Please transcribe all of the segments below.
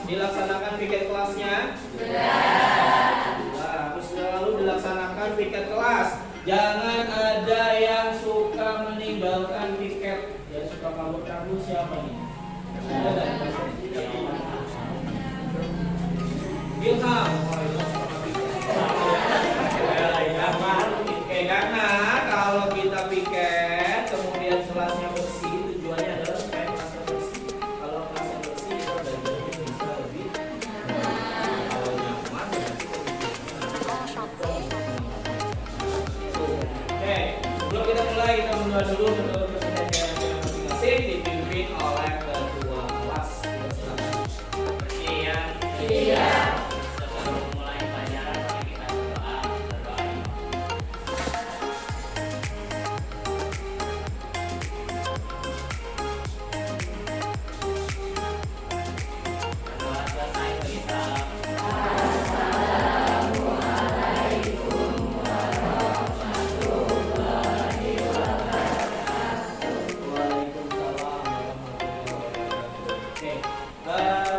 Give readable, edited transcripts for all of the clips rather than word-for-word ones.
dilaksanakan piket kelasnya? Nah, harus selalu dilaksanakan piket kelas. Jangan ada yang suka meninggalkan piket. Yang suka kabur-kabur siapa nih? Ada nggak? Ilham. Karena kalau kita piket kemudian kelasnya bersih, tujuannya adalah supaya kelasnya bersih. Kalau kelasnya bersih, kita belajarnya bisa lebih nyaman. Oke, sebelum kita mulai, kita berdoa dulu menurut perjanjian masing-masing dipimpin oleh ketua kelas. Iya. Iya.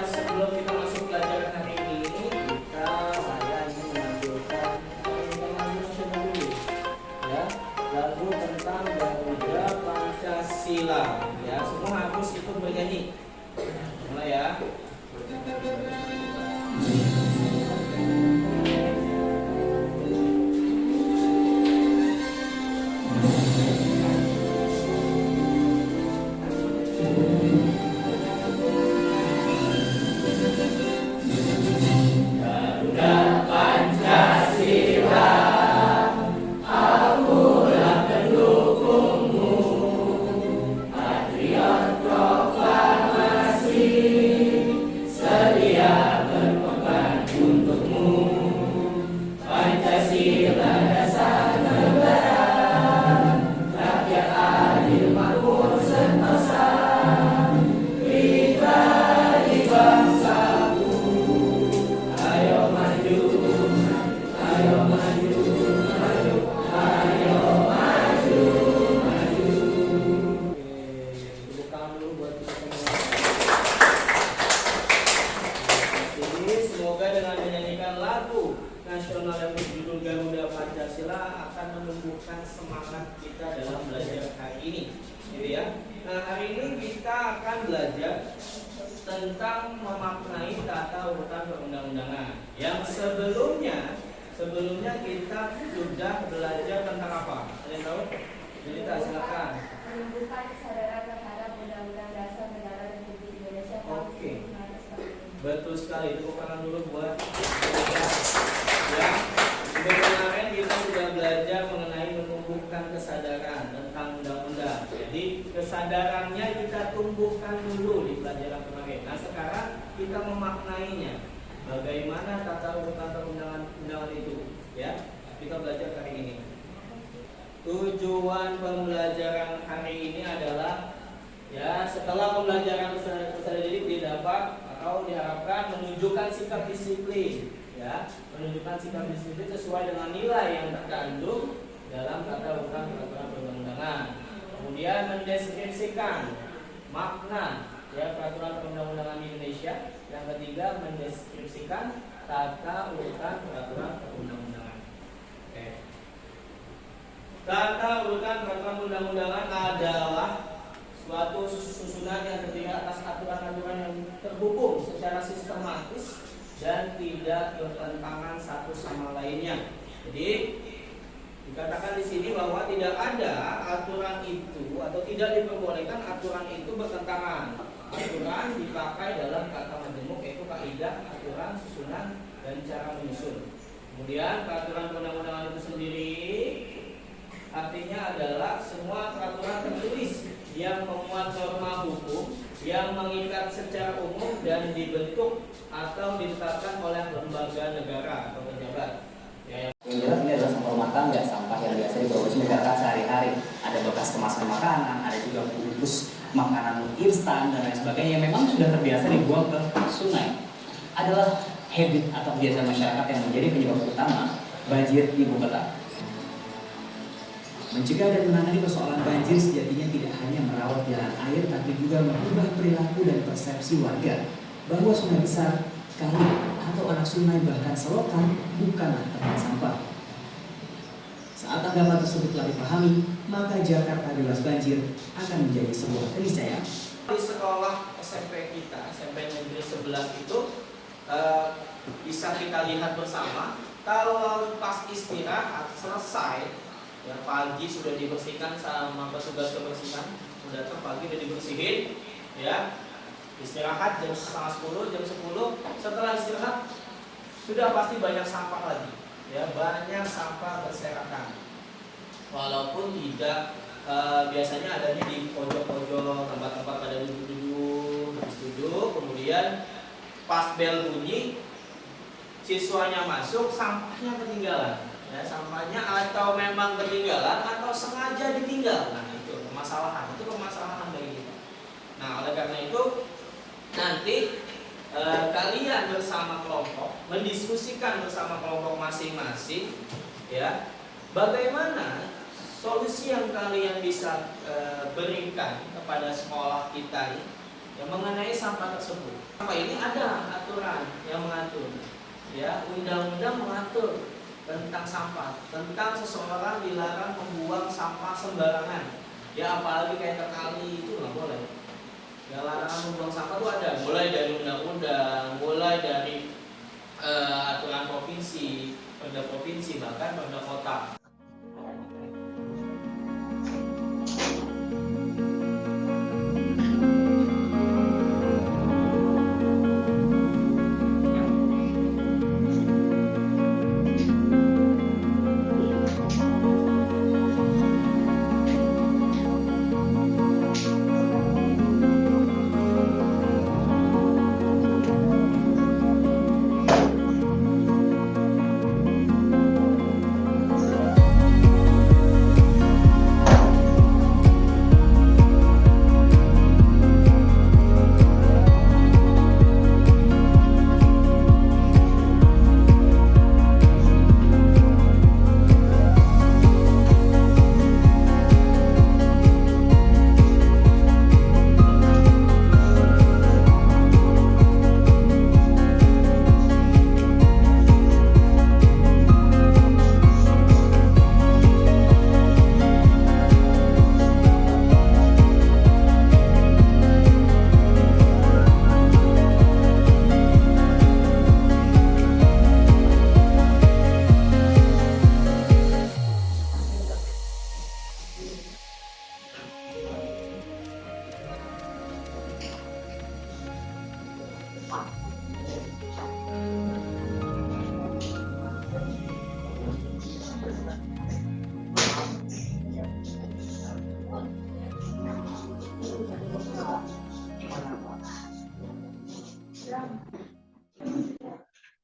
Sebelum kita masuk pelajaran hari ini, saya ingin menampilkan lagu nasional dulu, ya, lagu tentang Garuda Pancasila. Ya, semua harus ikut bernyanyi. Mulai ya. Nasional yang berjudul Garuda Pancasila akan menumbuhkan semangat kita dalam belajar hari ini, gitu ya. Nah, hari ini kita akan belajar tentang memaknai tata urutan perundang-undangan. Yang sebelumnya kita sudah belajar tentang apa? Ada yang tahu? Cerita, silakan. Menumbuhkan kesadaran terhadap Undang-Undang Dasar Negara Republik Indonesia. Oke. Betul sekali. Tepuk tangan dulu buat ya. Kemarin kita sudah belajar mengenai menumbuhkan kesadaran tentang undang-undang. Jadi kesadarannya kita tumbuhkan dulu di pelajaran kemarin. Nah, sekarang kita memaknainya. Bagaimana tata urutan perundangan itu, ya? Kita belajar hari ini. Tujuan pembelajaran hari ini adalah, ya, setelah pembelajaran kesadaran diri didapat atau diharapkan menunjukkan sikap disiplin, ya, menunjukkan sikap disiplin sesuai dengan nilai yang terkandung dalam tata urutan peraturan perundang-undangan. Kemudian mendeskripsikan makna, ya, peraturan perundang-undangan di Indonesia. Yang ketiga, mendeskripsikan tata urutan peraturan perundang-undangan. Oke. Tata urutan peraturan perundang-undangan adalah suatu susunan yang terdiri atas aturan-aturan yang terhubung secara sistematis dan tidak bertentangan satu sama lainnya. Jadi dikatakan di sini bahwa tidak ada aturan itu atau tidak diperbolehkan aturan itu bertentangan. Aturan dipakai dalam kata majemuk, yaitu kaidah, aturan, susunan, dan cara menyusun. Kemudian peraturan perundang-undangan itu sendiri artinya adalah semua peraturan tertulis yang memuat norma hukum yang mengikat secara umum dan dibentuk atau ditetapkan oleh lembaga negara atau pejabat. Ya, yang jelas ini adalah sampah rumah tangga, sampah yang biasa dibawa masyarakat sehari-hari. Ada bekas kemasan makanan, ada juga bungkus makanan instan dan lain sebagainya yang memang sudah terbiasa dibuang ke sungai. Adalah habit atau kebiasaan masyarakat yang menjadi penyebab utama banjir di ibu kota. Mencegah dan menangani persoalan banjir sejatinya tidak hanya merawat jalan air, tapi juga mengubah perilaku dan persepsi warga. bahwa sungai besar, kali, atau anak sungai bahkan selokan bukanlah tempat sampah. Saat agama tersebut telah dipahami, maka Jakarta bebas banjir akan menjadi sebuah keniscayaan. Di sekolah SMP kita, SMP Negeri 11 itu bisa kita lihat bersama, kalau pas istirahat selesai, ya pagi sudah dibersihkan sama petugas kebersihan, sudah pagi sudah dibersihin, ya istirahat jam setengah 10, jam 10, setelah istirahat sudah pasti banyak sampah lagi, ya banyak sampah berserakan, walaupun tidak biasanya adanya di pojok-pojok tempat-tempat pada duduk, kemudian pas bel bunyi siswanya masuk, sampahnya ketinggalan, ya sampahnya atau memang ketinggalan atau sengaja ditinggal. Nah itu permasalahan bagi kita. Nah oleh karena itu nanti kalian bersama kelompok mendiskusikan bersama kelompok masing-masing, ya bagaimana solusi yang kalian bisa berikan kepada sekolah kita ini yang mengenai sampah tersebut. Sampah ini ada aturan yang mengatur, ya undang-undang mengatur tentang sampah, tentang seseorang dilarang membuang sampah sembarangan, ya apalagi kayak kali itu nggak boleh. Ya larangan membuang sampah itu ada, mulai dari undang-undang, mulai dari aturan provinsi, perda provinsi, bahkan perda kota.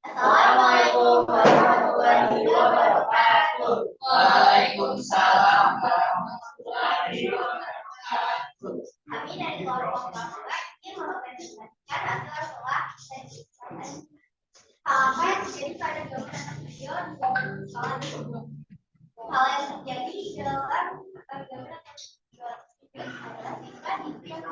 Assalamualaikum warahmatullahi wabarakatuh. Waalaikumsalam warahmatullahi wabarakatuh. Kami dari kelompok Bapak ingin mempresentasikan hasil sekolah dan apa yang terjadi pada beberapa video di sekolah tersebut. Hal yang terjadi dalam beberapa video adalah siswa di yang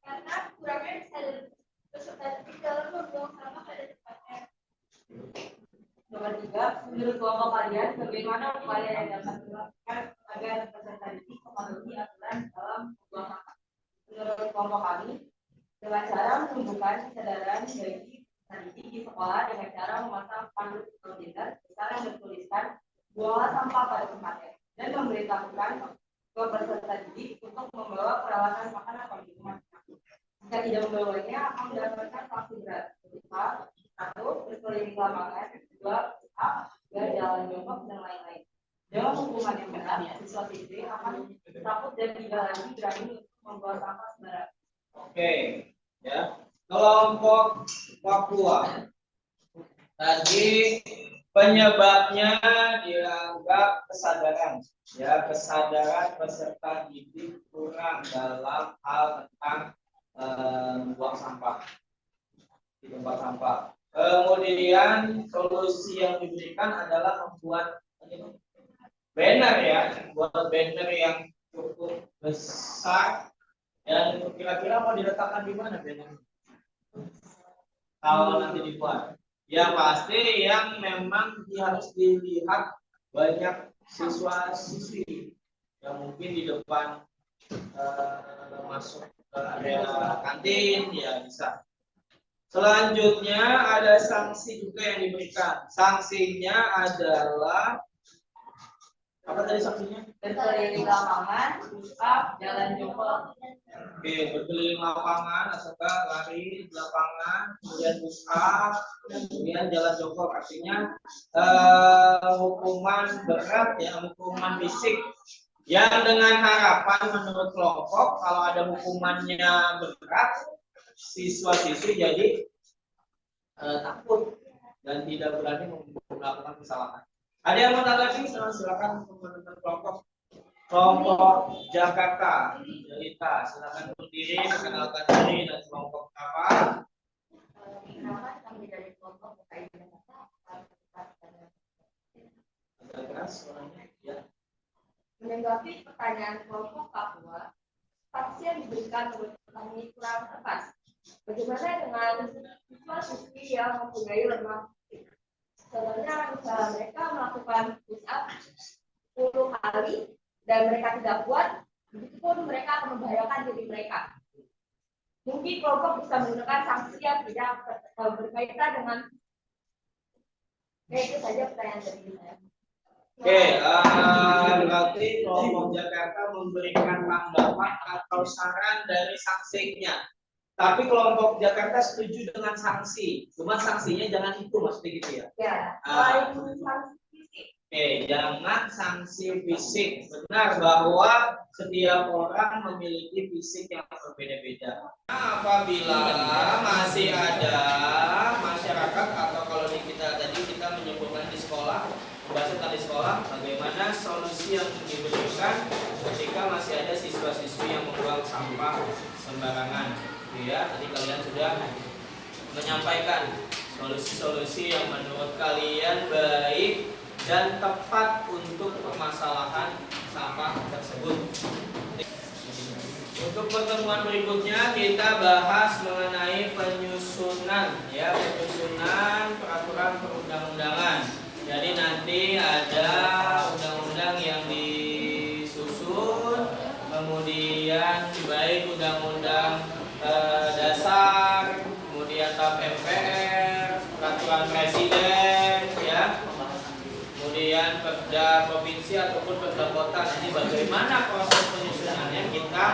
karena kurangnya peserta didik dalam membuang sampah pada tempatnya. Nomor 3, menurut kelompok kalian, bagaimana upaya yang dapat dilakukan agar peserta didik mematuhi aturan dalam membuang sampah? Menurut kelompok kami, dengan cara menumbuhkan kesadaran bagi peserta didik di sekolah dengan cara memasang spanduk kontainer besar yang bertuliskan buanglah sampah pada tempatnya dan memberitahukan ke peserta didik untuk membawa peralatan makanan ke rumah. Jika tidak membawanya akan mendapatkan sanksi berat berupa 1. Berkeliling ke lapangan, 2. Jalan jongkok dan lain-lain. Dengan hukuman yang berat, siswa-siswi akan takut dan tidak lagi berani untuk membawa sampah sembarangan. Oke, ya kelompok Papua tadi penyebabnya dianggap kesadaran, ya kesadaran peserta didik kurang dalam hal tentang buang sampah di tempat sampah. Kemudian solusi yang diberikan adalah membuat banner ya, buat banner yang cukup besar. Dan kira-kira mau diletakkan di mana banner? Kalau nanti dibuat, ya pasti yang memang harus dilihat banyak siswa-siswi yang mungkin di depan masuk ke area kantin ya bisa. Selanjutnya ada sanksi juga yang diberikan. Sanksinya adalah apa tadi sanksinya? Berkeliling lapangan, push up, jalan jongkok. Oke, berkeliling lapangan, atau lari di lapangan, kemudian push up, kemudian jalan jongkok. Artinya hukuman berat ya, hukuman fisik. Yang dengan harapan menurut kelompok kalau ada hukumannya berat, siswa-siswi jadi takut dan tidak berani melakukan kesalahan. Ada yang mau tanya lagi? Silakan teman-teman kelompok Jakarta, Jelita, silakan berdiri, perkenalkan diri dan kelompok apa? Kenapa kami dari kelompok PKI Jakarta? Agak keras suaranya, ya. Menanggapi pertanyaan kelompok Papua, sanksi yang diberikan oleh kami kurang tepat. Bagaimana dengan siswa-siswi yang mempunyai lemah fisik? Sebenarnya misalnya mereka melakukan push up 10 kali dan mereka tidak kuat, begitu pun mereka akan membahayakan diri mereka. Mungkin kelompok bisa menggunakan sanksi yang tidak berkaitan dengan itu saja pertanyaan dari saya. Oke, berarti kelompok Jakarta memberikan tanggapan atau saran dari sanksinya. Tapi kelompok Jakarta setuju dengan sanksi, cuma sanksinya jangan itu, maksudnya gitu ya? Ya, selain sanksi fisik. Oke, jangan sanksi fisik. Benar bahwa setiap orang memiliki fisik yang berbeda-beda. Nah, apabila masih ada masyarakat atau kalau di kita tadi kita menyebutkan di sekolah, membahas tentang di sekolah, bagaimana solusi yang diberikan ketika masih ada siswa-siswi yang membuang sampah sembarangan. Ya, tadi kalian sudah menyampaikan solusi-solusi yang menurut kalian baik dan tepat untuk permasalahan sampah tersebut. Untuk pertemuan berikutnya kita bahas mengenai penyusunan peraturan perundang-undangan. Jadi nanti ada undang-undang yang disusun, kemudian baik undang-undang dasar, kemudian TAP MPR, peraturan presiden, ya, kemudian perda provinsi ataupun perda kota. Nanti bagaimana proses penyusunannya kita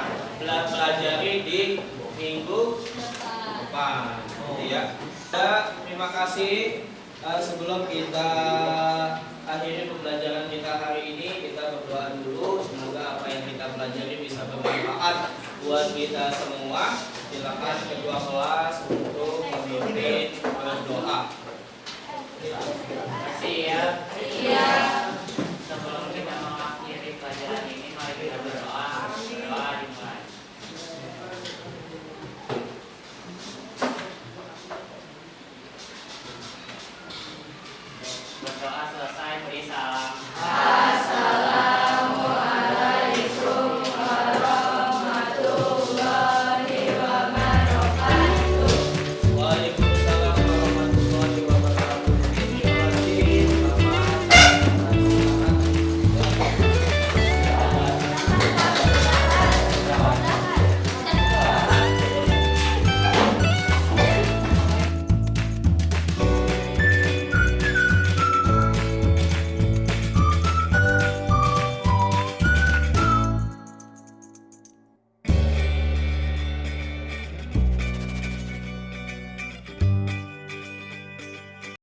pelajari di minggu depan, ya. Terima kasih. Sebelum kita akhiri pembelajaran kita hari ini, kita berdoa dulu. Semoga apa yang kita pelajari bisa bermanfaat buat kita semua. Silakan kedua kelas untuk memimpin berdoa. Terima kasih ya. Iya. Sebelum kita mengakhiri pelajaran ini, mari kita berdoa.